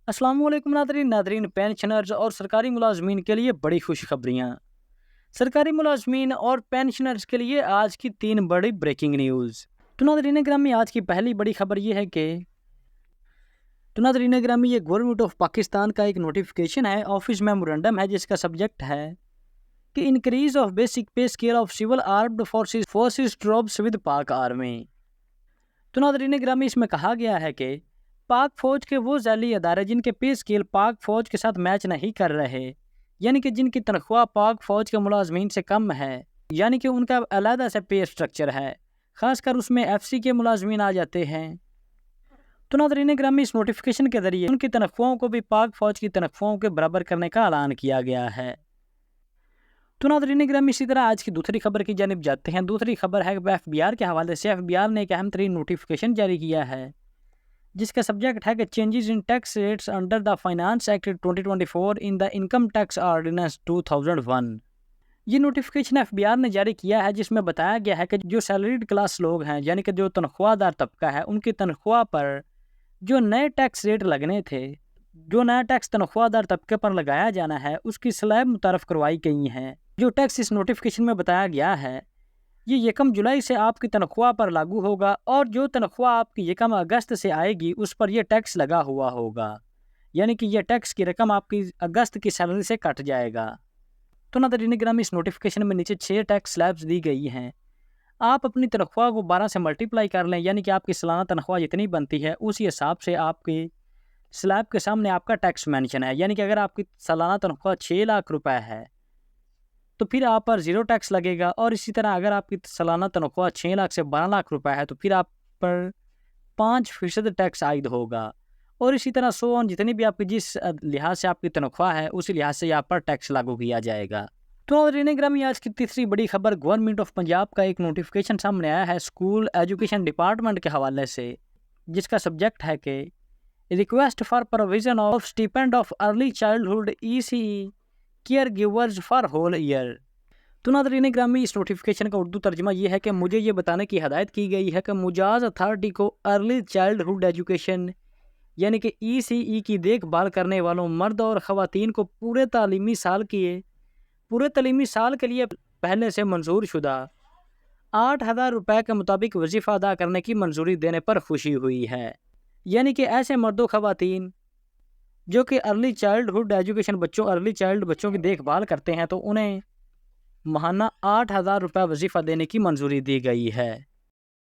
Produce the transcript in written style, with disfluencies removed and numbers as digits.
अस्सलाम वालेकुम Nadreen pensioners और सरकारी मुलाजमीन के लिए बड़ी खुशखबरियाँ। सरकारी मुलाजमीन और पेंशनर्स के लिए आज की 3 बड़ी ब्रेकिंग न्यूज़। तो नादरीन ग्रामी आज की पहली बड़ी खबर ये है कि नादरीन ग्रामी ये गवर्नमेंट ऑफ पाकिस्तान का एक नोटिफिकेशन है, ऑफिस मेमोरेंडम है, जिसका सब्जेक्ट है कि increase of basic pay scale of civil armed forces troops with Pak army. तो नादरीन ग्रामी इसमें कहा गया है कि पाक फौज के वो जैली अदारे जिनके पे स्केल पाक फौज के साथ मैच नहीं कर रहे, यानी कि जिनकी तनख्वाह पाक फौज के मुलाजमीन से कम है, यानी कि उनका अलहदा से पे स्ट्रक्चर है, खासकर उसमें FC के मुलाजमीन आ जाते हैं। तो नादरीन ग्रामी इस नोटिफिकेशन के जरिए उनकी तनख्वाहों को भी पाक फौज की तनख्वाहों के बराबर करने का ऐलान किया गया है। तो नादरीन ग्रामी इसी तरह आज की दूसरी खबर की जानिब जाते हैं। दूसरी खबर है FBR के हवाले से। FBR ने एक अहम तरीन नोटिफिकेशन जारी किया है, जिसका सब्जेक्ट है कि changes in tax rates under the finance act 2024 in the income tax ordinance 2001। ये नोटिफिकेशन FBR ने जारी किया है, जिसमें बताया गया है कि जो सैलरीड क्लास लोग हैं, यानी कि जो तनख्वाहदार तबका है, उनकी तनख्वाह पर जो नए टैक्स रेट लगने थे, जो नया टैक्स तनख्वाहदार तबके पर लगाया जाना है, उसकी स्लैब मुतारफ करवाई गई हैं। जो टैक्स इस नोटिफिकेशन में बताया गया है, ये 1 जुलाई से आपकी तनख्वाह पर लागू होगा, और जो तनख्वाह आपकी 1 अगस्त से आएगी उस पर यह टैक्स लगा हुआ होगा, यानी कि यह टैक्स की रकम आपकी अगस्त की सैलरी से कट जाएगा। तो नादरीन ग्रामी इस नोटिफिकेशन में नीचे 6 टैक्स स्लैब्स दी गई हैं। आप अपनी तनख्वाह को 12 से मल्टीप्लाई कर लें, यानी कि आपकी सालाना तनख्वाह जितनी बनती है उसी हिसाब से आपकी स्लैब के सामने आपका टैक्स मेंशन है। यानी कि अगर आपकी सालाना तनख्वाह 6 लाख रुपए है तो फिर आप पर 0 टैक्स लगेगा, और इसी तरह अगर आपकी सालाना तनख्वाह 6 लाख से 12 लाख रुपए है तो फिर आप पर 5% टैक्स आयद होगा, और इसी तरह जितनी भी आपकी जिस लिहाज से आपकी तनख्वाह है उसी लिहाज से आप पर टैक्स लागू किया जाएगा। तो नादरीन ग्रामी आज की तीसरी बड़ी खबर गवर्नमेंट ऑफ पंजाब का एक नोटिफिकेशन सामने आया है स्कूल एजुकेशन डिपार्टमेंट के हवाले से, जिसका सब्जेक्ट है कि request for provision of stipend of early childhood ECE care givers for whole year. तो नादरीन ग्रामी इस नोटिफिकेशन का उर्दू तर्जमा ये है कि मुझे ये बताने की हदायत की गई है कि मुजाज अथॉरिटी को अर्ली चाइल्डहुड एजुकेशन यानी कि ECE की देखभाल करने वालों मर्द और ख़वातीन को पूरे तालीमी साल के लिए पहले से मंजूर शुदा 8,000 रुपये के मुताबिक वजीफ़ा अदा करने की मंजूरी देने पर खुशी हुई है। यानी कि ऐसे मर्दों ख़वातीन जो कि अर्ली चाइल्डहुड एजुकेशन बच्चों की देखभाल करते हैं, तो उन्हें माहाना 8,000 रुपये वजीफ़ा देने की मंजूरी दी गई है।